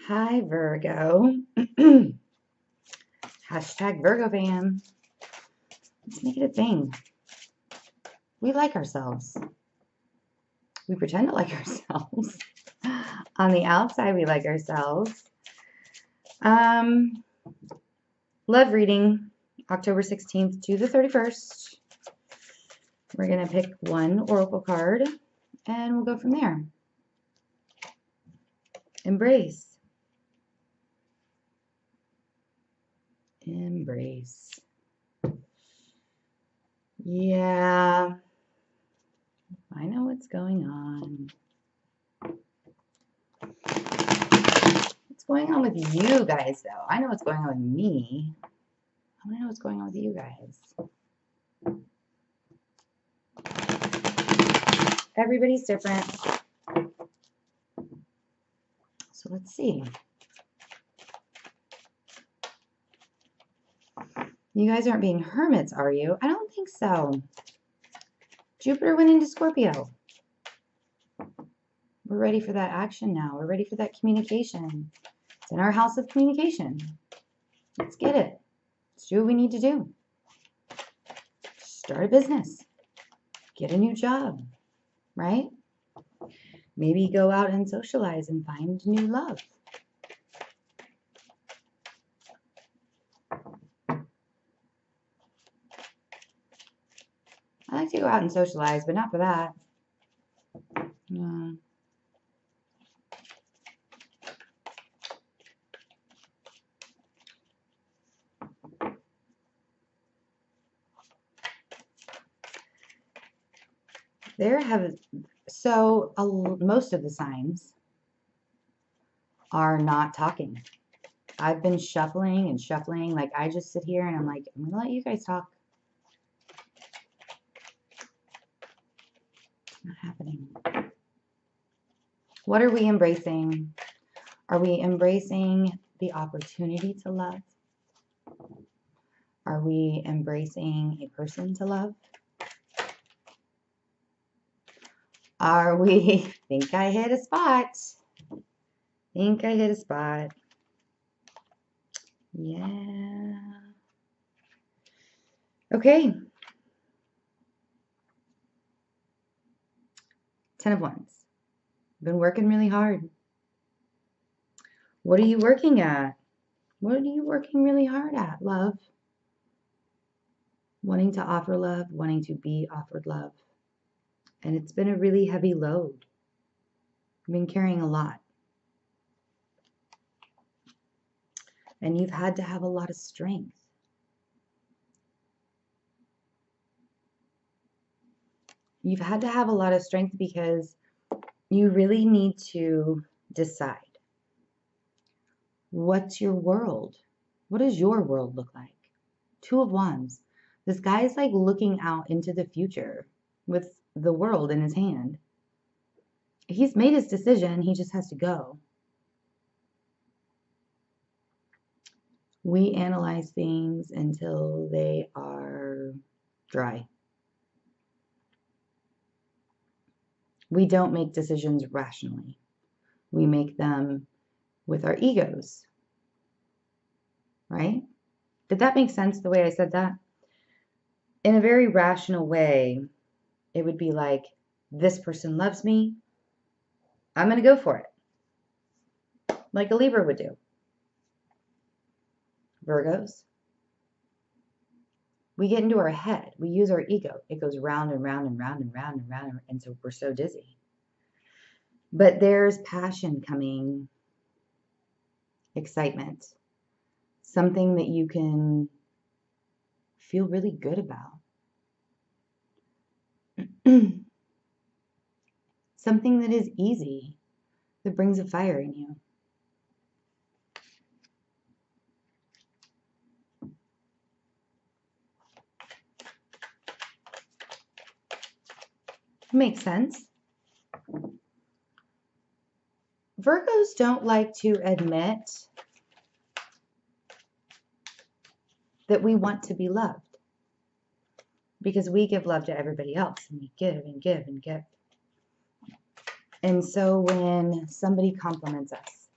Hi, Virgo. Hashtag Virgo fam. Let's make it a thing. We like ourselves. We pretend to like ourselves. On the outside, we like ourselves. Love reading, October 16th to the 31st. We're going to pick one oracle card, and we'll go from there. Embrace. Embrace. Yeah, I know what's going on. What's going on with you guys, though? I know what's going on with me. I want to know what's going on with you guys. Everybody's different. So let's see. You guys aren't being hermits, are you? I don't think so. Jupiter went into Scorpio. We're ready for that action now. We're ready for that communication. It's in our house of communication. Let's get it. Let's do what we need to do. Start a business. Get a new job, right? Maybe go out and socialize and find new love. I like to go out and socialize, but not for that. No. Most of the signs are not talking. I've been shuffling and shuffling. Like, I just sit here and I'm like, I'm going to let you guys talk. It's not happening. What are we embracing? Are we embracing the opportunity to love? Are we embracing a person to love? Are we, think I hit a spot. Think I hit a spot. Yeah. Okay. 10 of Wands. Been working really hard. What are you working at? What are you working really hard at, love? Wanting to offer love, wanting to be offered love. And it's been a really heavy load. I've been carrying a lot. And you've had to have a lot of strength. You've had to have a lot of strength because you really need to decide. What's your world? What does your world look like? 2 of Wands. This guy's like looking out into the future with the world in his hand. He's made his decision. He just has to go. We analyze things until they are dry. We don't make decisions rationally. We make them with our egos. Right? Did that make sense the way I said that? In a very rational way, it would be like, this person loves me. I'm going to go for it. Like a Libra would do. Virgos. We get into our head. We use our ego. It goes round and round and round and round and round. And so we're so dizzy. But there's passion coming. Excitement. Something that you can feel really good about. Something that is easy. That brings a fire in you. Makes sense. Virgos don't like to admit that we want to be loved because we give love to everybody else and we give and give and give. And so when somebody compliments us,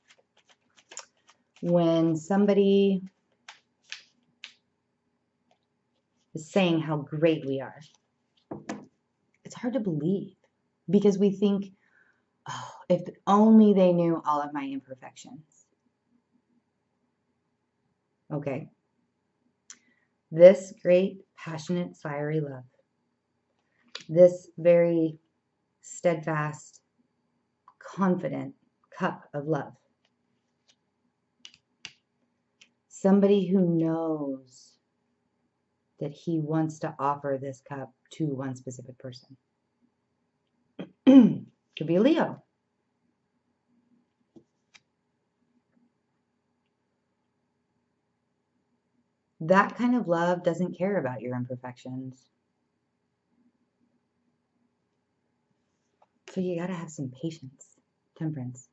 when somebody is saying how great we are, it's hard to believe because we think, oh, if only they knew all of my imperfections. Okay. This great, passionate, fiery love, this very steadfast, confident cup of love, somebody who knows that he wants to offer this cup to one specific person. Could be a Leo. That kind of love doesn't care about your imperfections. So you got to have some patience, temperance.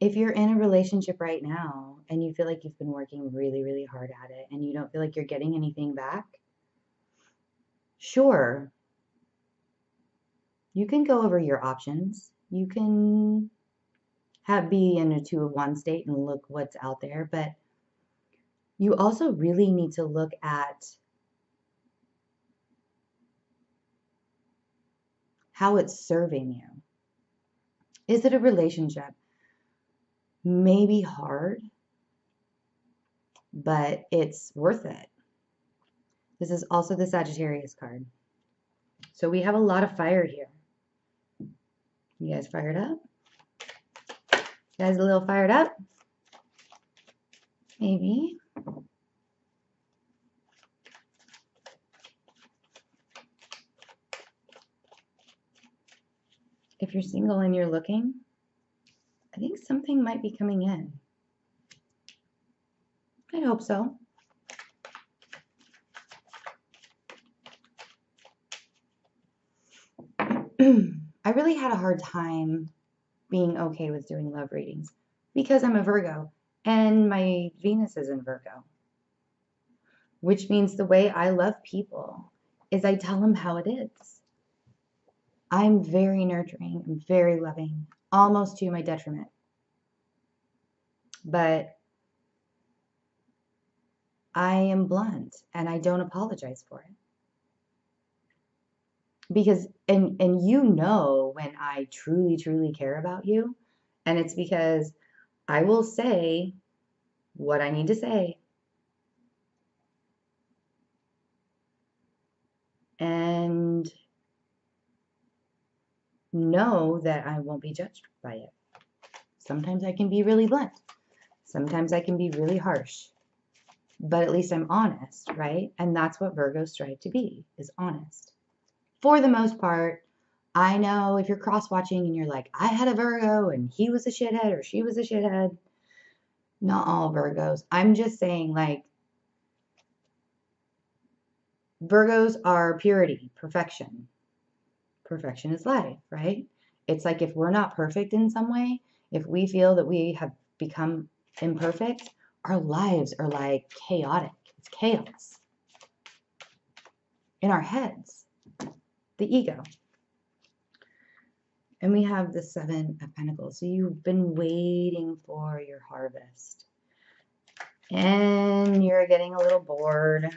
If you're in a relationship right now and you feel like you've been working really, really hard at it and you don't feel like you're getting anything back, sure, you can go over your options. You can be in a 2 of 1 state and look what's out there, but you also really need to look at how it's serving you. Is it a relationship? Maybe hard, but it's worth it. This is also the Sagittarius card. So we have a lot of fire here. You guys fired up? You guys a little fired up? Maybe. If you're single and you're looking, I think something might be coming in. I hope so. I really had a hard time being okay with doing love readings because I'm a Virgo and my Venus is in Virgo, which means the way I love people is I tell them how it is. I'm very nurturing, I'm very loving, almost to my detriment. But I am blunt and I don't apologize for it. Because, and you know when I truly, truly care about you, and it's because I will say what I need to say. And know that I won't be judged by it. Sometimes I can be really blunt. Sometimes I can be really harsh. But at least I'm honest, right? And that's what Virgos strive to be, is honest. For the most part, I know if you're cross-watching and you're like, I had a Virgo and he was a shithead or she was a shithead. Not all Virgos. I'm just saying, like, Virgos are purity, perfection. Perfection is life, right? It's like if we're not perfect in some way, if we feel that we have become imperfect, our lives are like chaotic. It's chaos in our heads, the ego. And we have the 7 of Pentacles. So you've been waiting for your harvest. And you're getting a little bored.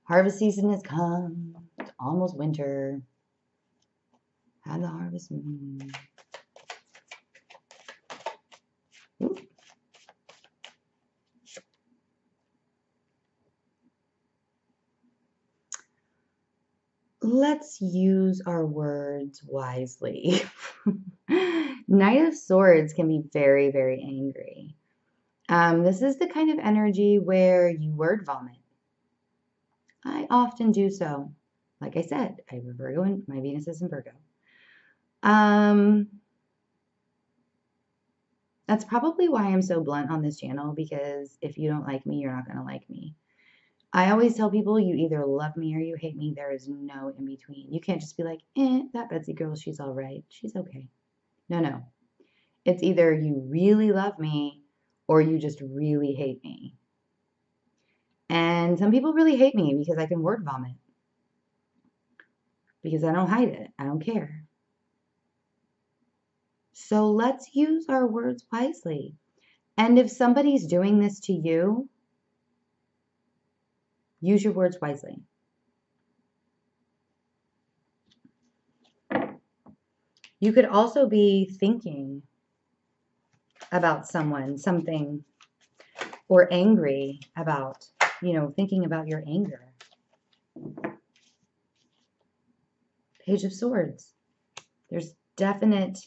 Harvest season has come. It's almost winter. Had the harvest moon. Ooh. Let's use our words wisely. Knight of Swords can be very, very angry. This is the kind of energy where you word vomit. I often do so. Like I said, I have a Virgo and my Venus is in Virgo. That's probably why I'm so blunt on this channel, because if you don't like me, you're not going to like me. I always tell people you either love me or you hate me. There is no in between. You can't just be like, that Betsy girl, she's all right. She's okay. No. It's either you really love me or you just really hate me. And some people really hate me because I can word vomit. Because I don't hide it. I don't care. So let's use our words wisely. And if somebody's doing this to you, use your words wisely. You could also be thinking about someone, something, or angry about, thinking about your anger. Page of Swords. There's definite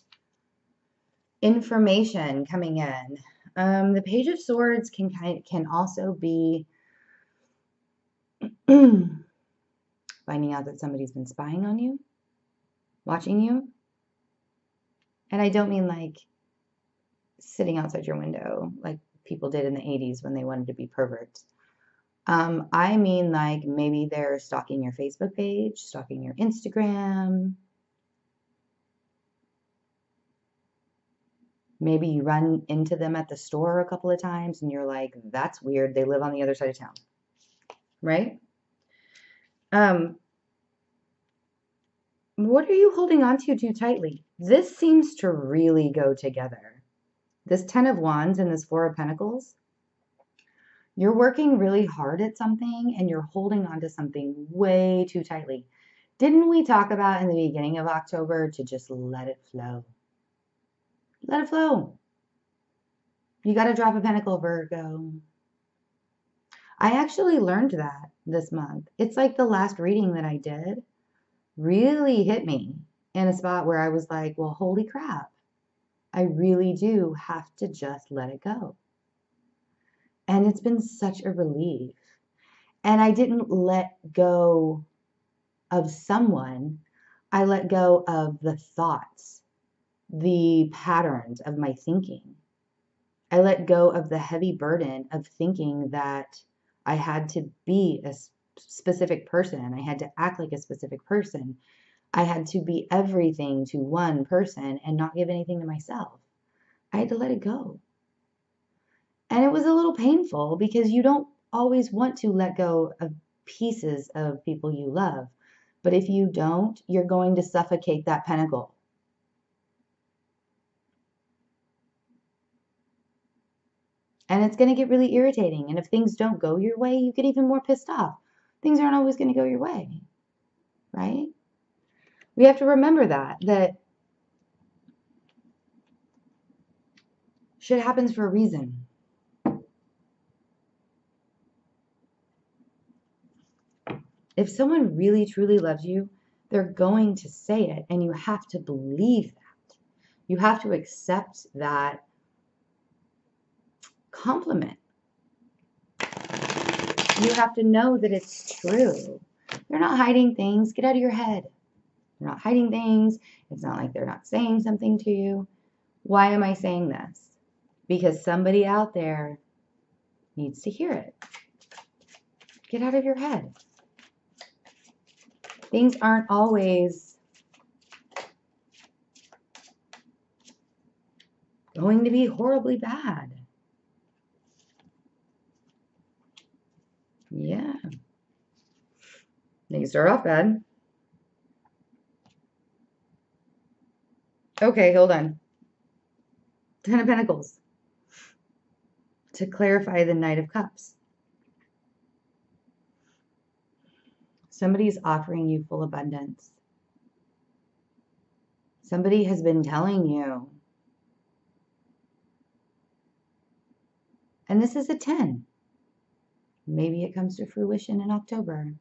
information coming in. The Page of Swords can also be finding out that somebody's been spying on you, watching you. And I don't mean like sitting outside your window like people did in the 80s when they wanted to be perverts. I mean like maybe they're stalking your Facebook page, stalking your Instagram. Maybe you run into them at the store a couple of times and you're like, that's weird. They live on the other side of town, right? What are you holding on to too tightly? This seems to really go together. This 10 of Wands and this 4 of Pentacles. You're working really hard at something and you're holding on to something way too tightly. Didn't we talk about in the beginning of October to just let it flow? Let it flow. You got to drop a pentacle, Virgo. I actually learned that this month. It's like the last reading that I did really hit me in a spot where I was like, well, holy crap. I really do have to just let it go. And it's been such a relief. And I didn't let go of someone. I let go of the thoughts, the patterns of my thinking. I let go of the heavy burden of thinking that I had to be a specific person. I had to act like a specific person. I had to be everything to one person and not give anything to myself. I had to let it go. And it was a little painful because you don't always want to let go of pieces of people you love. But if you don't, you're going to suffocate that pentacle. And it's going to get really irritating. And if things don't go your way, you get even more pissed off. Things aren't always going to go your way, right? We have to remember that shit happens for a reason. If someone really, truly loves you, they're going to say it, and you have to believe that. You have to accept that compliment. You have to know that it's true. They're not hiding things. Get out of your head. They're not hiding things. It's not like they're not saying something to you. Why am I saying this? Because somebody out there needs to hear it. Get out of your head. Things aren't always going to be horribly bad. Yeah. They can start off bad. Okay, hold on. 10 of Pentacles. To clarify the Knight of Cups. Somebody's offering you full abundance. Somebody has been telling you. And this is a 10. Maybe it comes to fruition in October.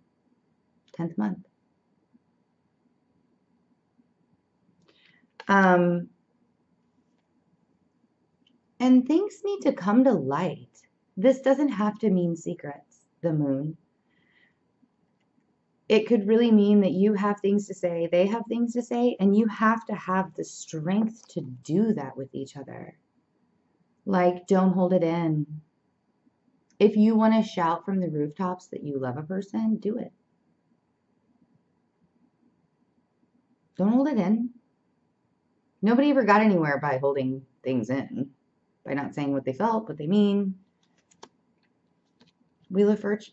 10th month. And things need to come to light. This doesn't have to mean secrets, the moon. It could really mean that you have things to say, they have things to say, and you have to have the strength to do that with each other. Like, don't hold it in. If you want to shout from the rooftops that you love a person, do it. Don't hold it in. Nobody ever got anywhere by holding things in, by not saying what they felt, what they mean. Wheel of Fortune.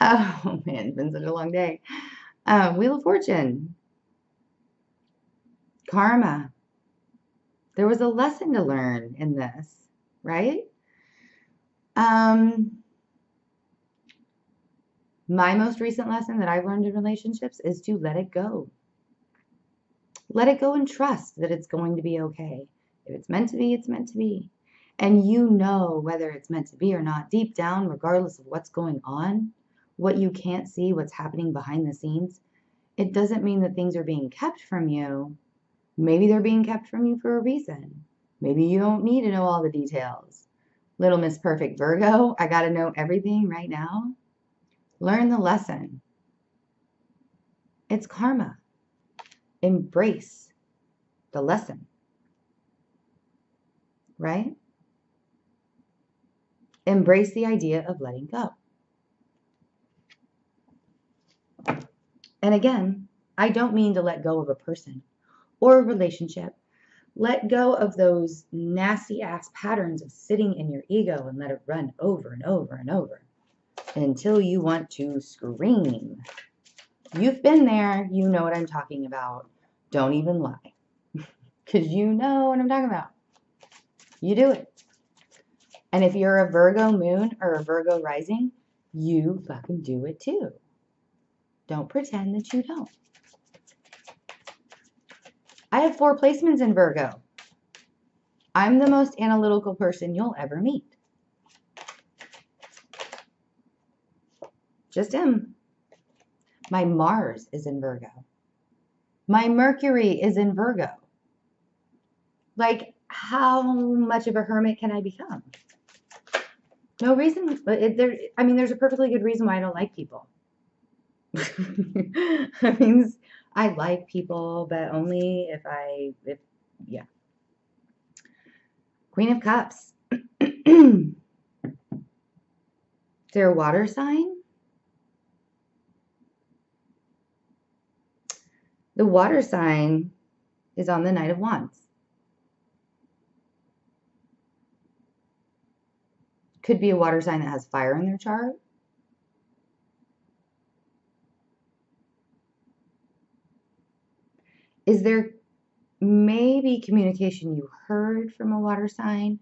Oh man, it's been such a long day. Wheel of Fortune. Karma. There was a lesson to learn in this, right? My most recent lesson that I've learned in relationships is to let it go. Let it go and trust that it's going to be okay. If it's meant to be, it's meant to be. And you know whether it's meant to be or not, deep down, regardless of what's going on, what you can't see, what's happening behind the scenes, it doesn't mean that things are being kept from you. Maybe they're being kept from you for a reason. Maybe you don't need to know all the details. Little Miss Perfect Virgo, I got to know everything right now. Learn the lesson. It's karma. Embrace the lesson, right? Embrace the idea of letting go. And again, I don't mean to let go of a person or a relationship. Let go of those nasty ass patterns of sitting in your ego and let it run over and over and over until you want to scream. You've been there. You know what I'm talking about. Don't even lie. Because you know what I'm talking about. You do it. And if you're a Virgo moon or a Virgo rising, you fucking do it too. Don't pretend that you don't. I have 4 placements in Virgo. I'm the most analytical person you'll ever meet. Just him. My Mars is in Virgo. My Mercury is in Virgo. Like, how much of a hermit can I become? No reason. There's a perfectly good reason why I don't like people. I like people, but only if yeah. Queen of Cups. They're a water sign. The water sign is on the Knight of Wands. Could be a water sign that has fire in their chart. Is there maybe communication you heard from a water sign,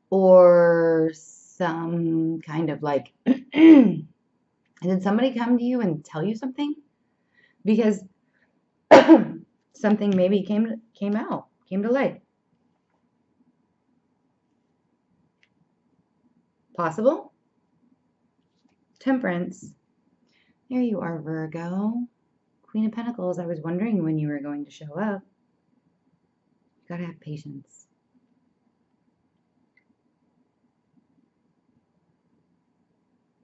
or some kind of like, did somebody come to you and tell you something? Because something maybe came to light. Possible? Temperance. There you are, Virgo. Queen of Pentacles. I was wondering when you were going to show up. You gotta have patience.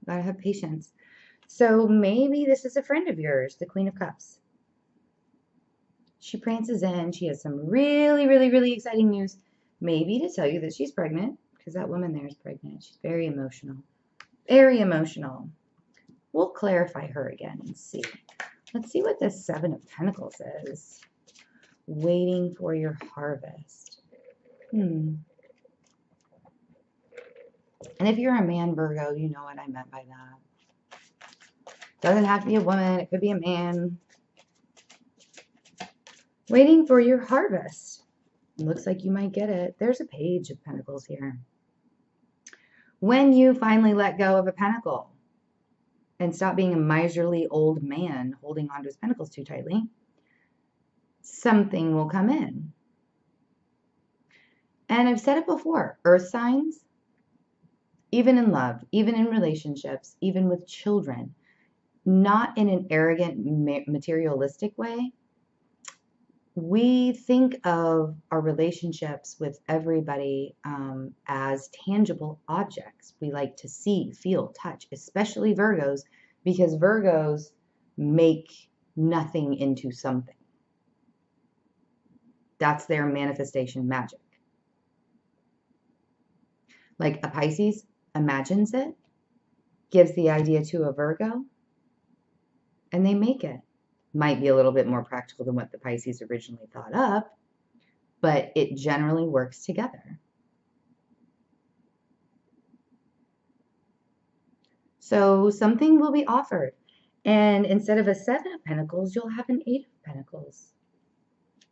Gotta have patience. So maybe this is a friend of yours, the Queen of Cups. She prances in. She has some really, really, really exciting news. Maybe to tell you that she's pregnant, because that woman there is pregnant. She's very emotional. Very emotional. We'll clarify her again and see. Let's see what this 7 of Pentacles is. Waiting for your harvest. And if you're a man, Virgo, you know what I meant by that. Doesn't have to be a woman. It could be a man. Waiting for your harvest. Looks like you might get it. There's a Page of Pentacles here. When you finally let go of a pentacle and stop being a miserly old man holding onto his pentacles too tightly, something will come in. And I've said it before, earth signs, even in love, even in relationships, even with children, not in an arrogant, materialistic way. We think of our relationships with everybody as tangible objects. We like to see, feel, touch, especially Virgos, because Virgos make nothing into something. That's their manifestation magic. Like a Pisces imagines it, gives the idea to a Virgo, and they make it. Might be a little bit more practical than what the Pisces originally thought up, but it generally works together. So something will be offered. And instead of a 7 of Pentacles, you'll have an 8 of Pentacles.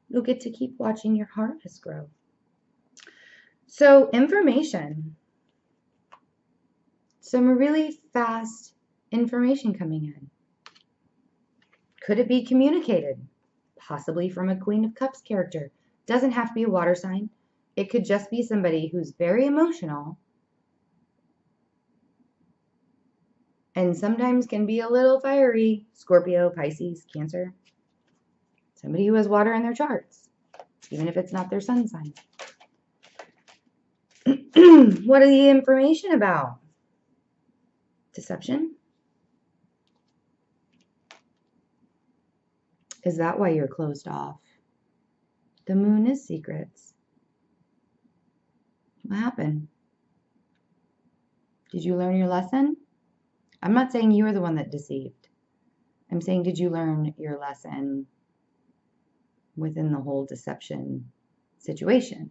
You'll get to keep watching your harvest grow. So information. Some really fast information coming in. Could it be communicated? Possibly from a Queen of Cups character. Doesn't have to be a water sign. It could just be somebody who's very emotional and sometimes can be a little fiery. Scorpio, Pisces, Cancer. Somebody who has water in their charts, even if it's not their sun sign. What are the information about? Deception? Is that why you're closed off? The moon is secrets. What happened? Did you learn your lesson? I'm not saying you were the one that deceived. I'm saying, did you learn your lesson within the whole deception situation?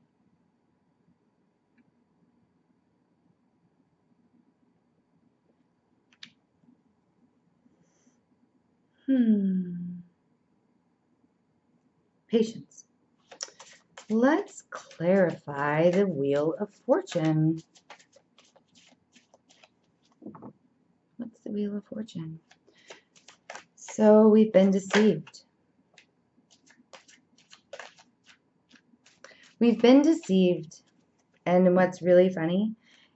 Patience. Let's clarify the Wheel of Fortune. What's the Wheel of Fortune? So we've been deceived. We've been deceived. And what's really funny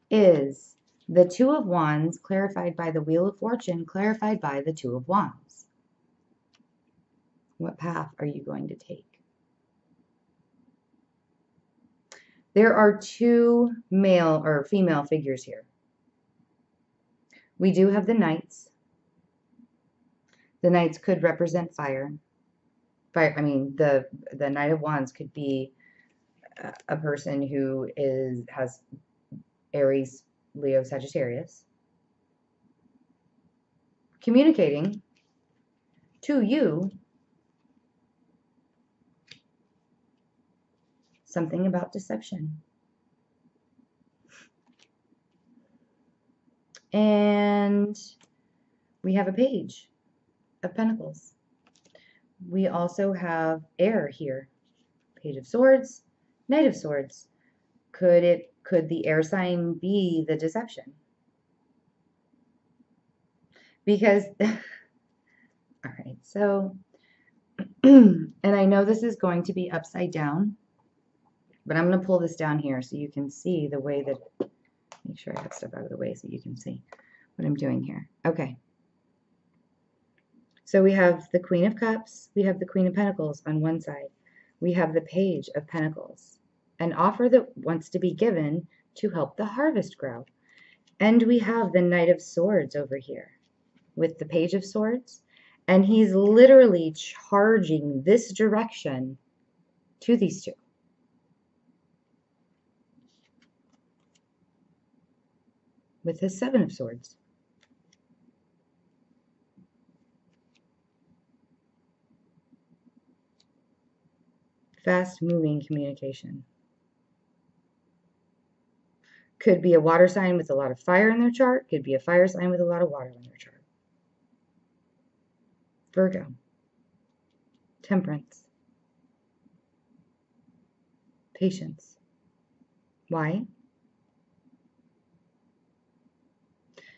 is the Two of Wands clarified by the Wheel of Fortune, clarified by the Two of Wands. What path are you going to take? There are two male or female figures here. We do have the Knights. The Knights could represent fire. I mean, the Knight of Wands could be a person who has Aries, Leo, Sagittarius, communicating to you something about deception. And we have a Page of Pentacles. We also have air here. Page of Swords, Knight of Swords. Could the air sign be the deception? Because all right, so and I know this is going to be upside down, but I'm going to pull this down here so you can see the way that, make sure I have stuff out of the way so you can see what I'm doing here. Okay. So we have the Queen of Cups, we have the Queen of Pentacles on one side. We have the Page of Pentacles, an offer that wants to be given to help the harvest grow. And we have the Knight of Swords over here with the Page of Swords, and he's literally charging this direction to these two. With his Seven of Swords. Fast-moving communication. Could be a water sign with a lot of fire in their chart. Could be a fire sign with a lot of water in their chart. Virgo. Temperance. Patience. Why?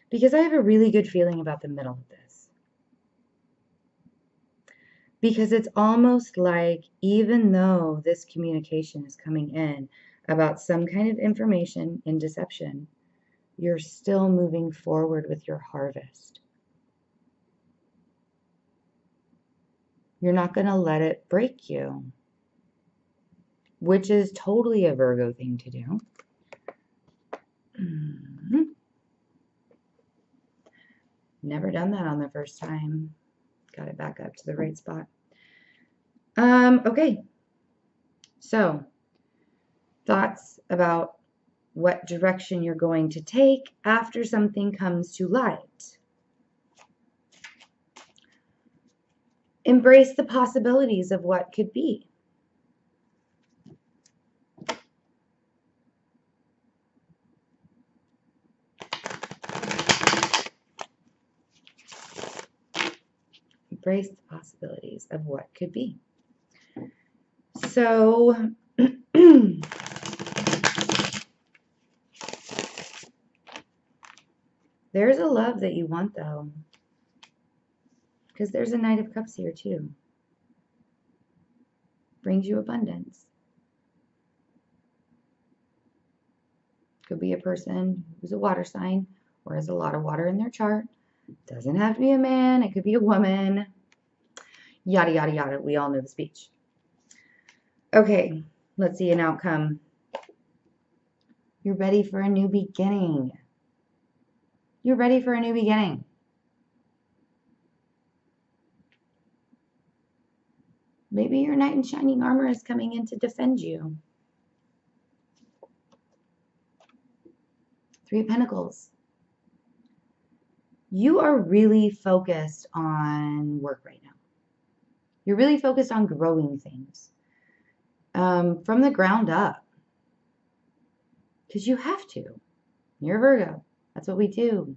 Because I have a really good feeling about the middle of this. Because it's almost like, even though this communication is coming in about some kind of information in deception, you're still moving forward with your harvest. You're not going to let it break you, which is totally a Virgo thing to do. Never done that on the first time. Got it back up to the right spot. Okay. So, thoughts about what direction you're going to take after something comes to light. Embrace the possibilities of what could be. Embrace the possibilities of what could be. So, there's a love that you want, though. Because there's a Knight of Cups here, too. Brings you abundance. Could be a person who's a water sign or has a lot of water in their chart. Doesn't have to be a man. It could be a woman. Yada, yada, yada. We all know the speech. Okay, let's see an outcome. You're ready for a new beginning. You're ready for a new beginning. Maybe your knight in shining armor is coming in to defend you. Three of Pentacles. You are really focused on work right now. You're really focused on growing things from the ground up. Because you have to. You're Virgo. That's what we do.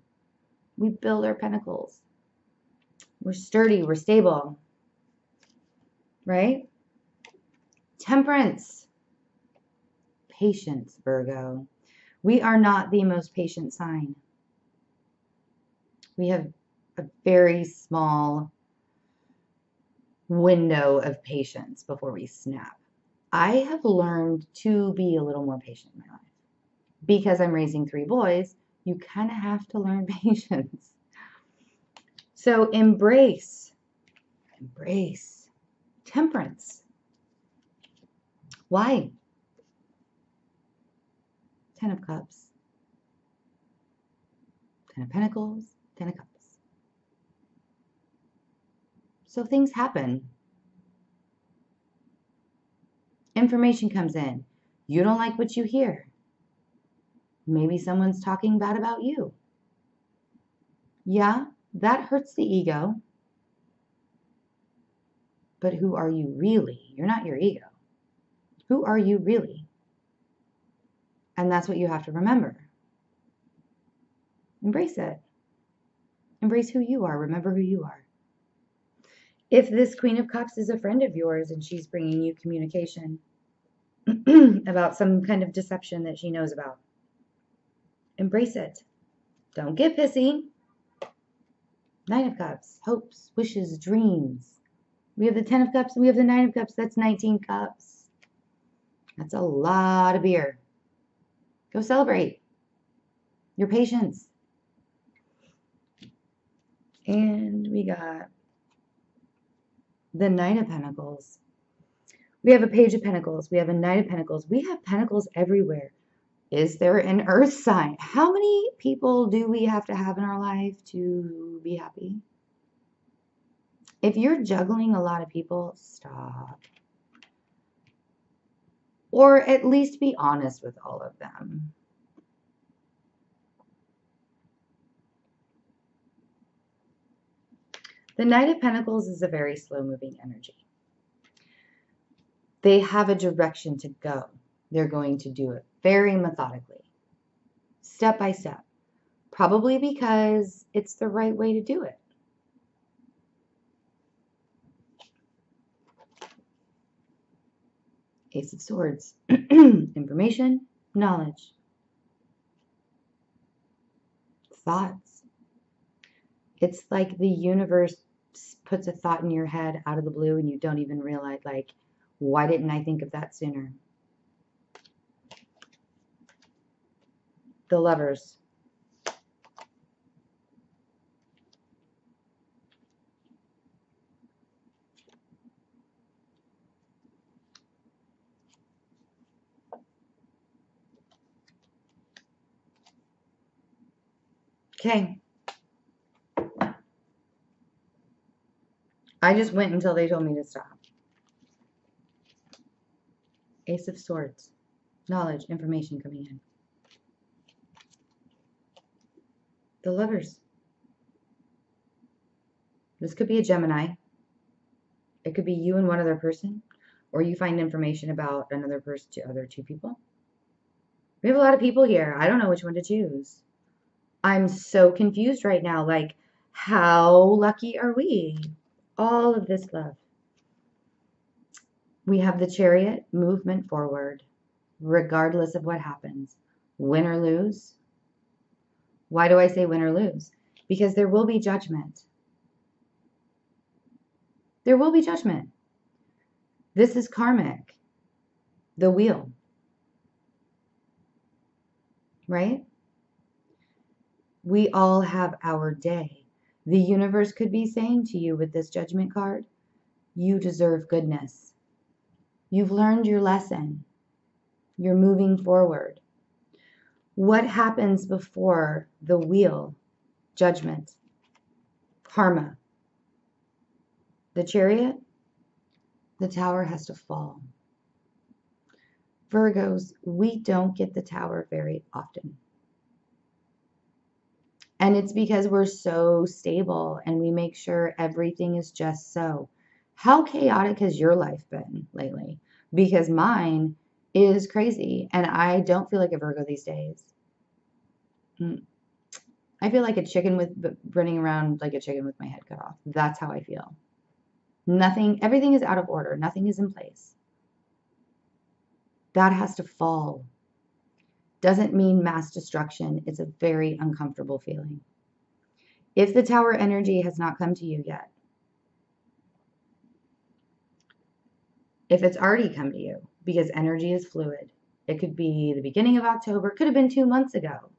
We build our pentacles. We're sturdy. We're stable. Right? Temperance. Patience, Virgo. We are not the most patient sign. We have a very small window of patience before we snap. I have learned to be a little more patient in my life. Because I'm raising 3 boys, you kind of have to learn patience. So embrace. Embrace. Temperance. Why? 10 of Cups. 10 of Pentacles. 10 of Cups. So things happen. Information comes in. You don't like what you hear. Maybe someone's talking bad about you. Yeah, that hurts the ego. But who are you really? You're not your ego. Who are you really? And that's what you have to remember. Embrace it. Embrace who you are. Remember who you are. If this Queen of Cups is a friend of yours and she's bringing you communication about some kind of deception that she knows about, embrace it. Don't get pissy. Nine of Cups, hopes, wishes, dreams. We have the 10 of Cups and we have the 9 of Cups. That's 19 cups. That's a lot of beer. Go celebrate your patience. And we got the Knight of Pentacles. We have a Page of Pentacles. We have a Knight of Pentacles. We have Pentacles everywhere. Is there an Earth sign? How many people do we have to have in our life to be happy? If you're juggling a lot of people, stop. Or at least be honest with all of them. The Knight of Pentacles is a very slow-moving energy. They have a direction to go. They're going to do it very methodically, step by step, probably because it's the right way to do it. Ace of Swords. Information, knowledge, thoughts. It's like the universe puts a thought in your head out of the blue and you don't even realize, like, why didn't I think of that sooner? The Lovers. Okay. I just went until they told me to stop. Ace of Swords. Knowledge, information coming in. The Lovers. This could be a Gemini. It could be you and one other person, or you find information about another person to other 2 people. We have a lot of people here. I don't know which one to choose. I'm so confused right now. Like, how lucky are we? All of this love. We have the Chariot, movement forward, regardless of what happens. Win or lose. Why do I say win or lose? Because there will be judgment. There will be judgment. This is karmic. The wheel. Right? We all have our day. The universe could be saying to you with this judgment card, you deserve goodness. You've learned your lesson. You're moving forward. What happens before the wheel? Judgment. Karma. The Chariot, the Tower has to fall. Virgos, we don't get the Tower very often. And it's because we're so stable and we make sure everything is just so. How chaotic has your life been lately? Because mine is crazy and I don't feel like a Virgo these days. I feel like a chicken running around like a chicken with my head cut off. That's how I feel. Everything is out of order. Nothing is in place. That has to fall. Doesn't mean mass destruction. It's a very uncomfortable feeling. If the Tower energy has not come to you yet, if it's already come to you, because energy is fluid, it could be the beginning of October, it could have been 2 months ago,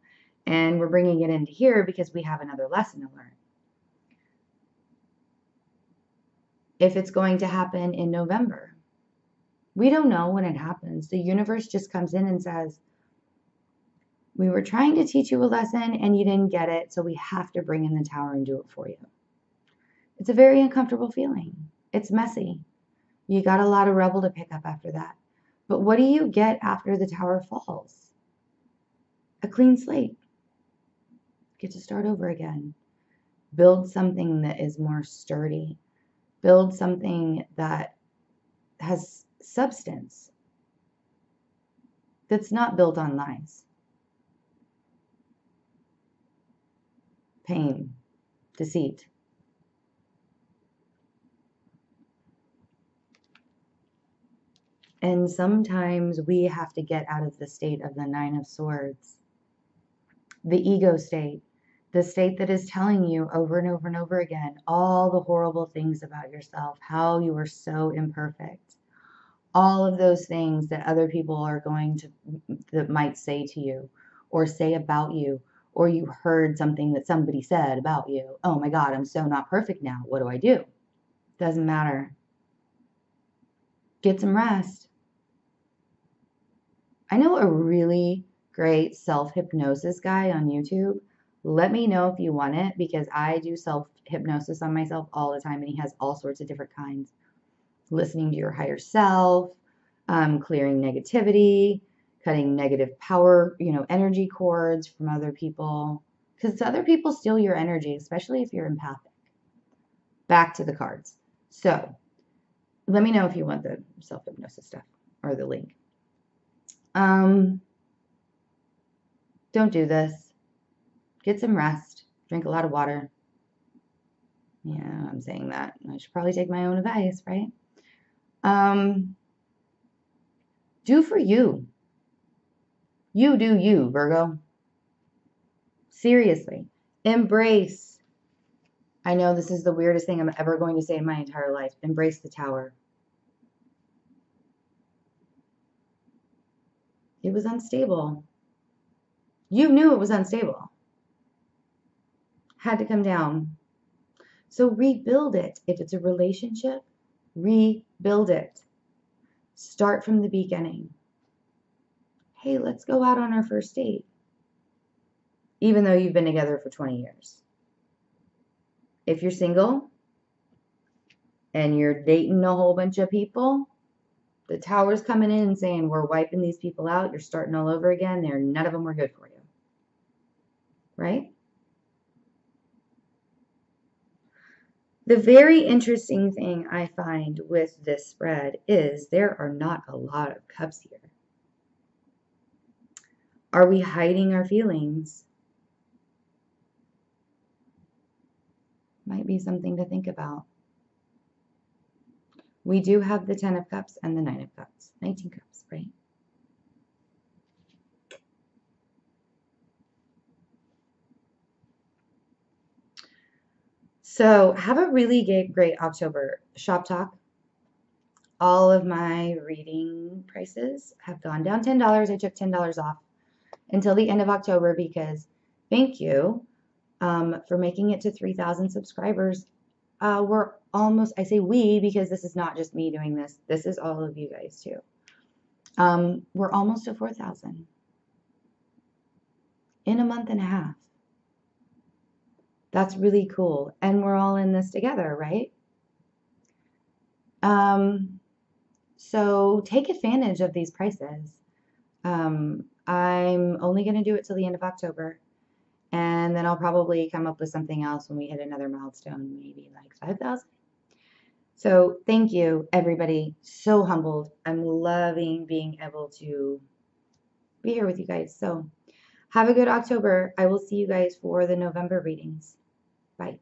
and we're bringing it into here because we have another lesson to learn. If it's going to happen in November, we don't know when it happens. The universe just comes in and says, we were trying to teach you a lesson and you didn't get it, so we have to bring in the Tower and do it for you. It's a very uncomfortable feeling. It's messy. You got a lot of rubble to pick up after that. But what do you get after the Tower falls? A clean slate. Get to start over again. Build something that is more sturdy. Build something that has substance. That's not built on lies. Pain, deceit. And sometimes we have to get out of the state of the Nine of Swords, the ego state, the state that is telling you over and over and over again all the horrible things about yourself, how you are so imperfect, all of those things that other people are going to, that might say to you or say about you, or you heard something that somebody said about you. Oh my God, I'm so not perfect now. What do I do? Doesn't matter. Get some rest. I know a really great self-hypnosis guy on YouTube. Let me know if you want it, because I do self-hypnosis on myself all the time, and he has all sorts of different kinds. Listening to your higher self, clearing negativity, cutting negative power, energy cords from other people, because other people steal your energy, especially if you're empathic. Back to the cards. So let me know if you want the self-hypnosis stuff or the link. Don't do this. Get some rest. Drink a lot of water. Yeah, I'm saying that. I should probably take my own advice, right? Do for you. You do you, Virgo. Seriously. Embrace. I know this is the weirdest thing I'm ever going to say in my entire life. Embrace the Tower. It was unstable. You knew it was unstable. Had to come down. So rebuild it. If it's a relationship, rebuild it. Start from the beginning. Hey, let's go out on our first date. Even though you've been together for 20 years. If you're single and you're dating a whole bunch of people, the Tower's coming in and saying, we're wiping these people out. You're starting all over again. None of them were good for you. Right? The very interesting thing I find with this spread is there are not a lot of cups here. Are we hiding our feelings? Might be something to think about. We do have the 10 of Cups and the 9 of Cups. 19 Cups, right? So have a really great October. Shop Talk. All of my reading prices have gone down $10. I took $10 off until the end of October because thank you for making it to 3,000 subscribers. We're almost, I say we because this is not just me doing this. This is all of you guys too. We're almost to 4,000 in a month and a half. That's really cool. And we're all in this together, right? So take advantage of these prices. I'm only going to do it till the end of October. And then I'll probably come up with something else when we hit another milestone, maybe like 5,000. So thank you, everybody. So humbled. I'm loving being able to be here with you guys. So have a good October. I will see you guys for the November readings. Bye.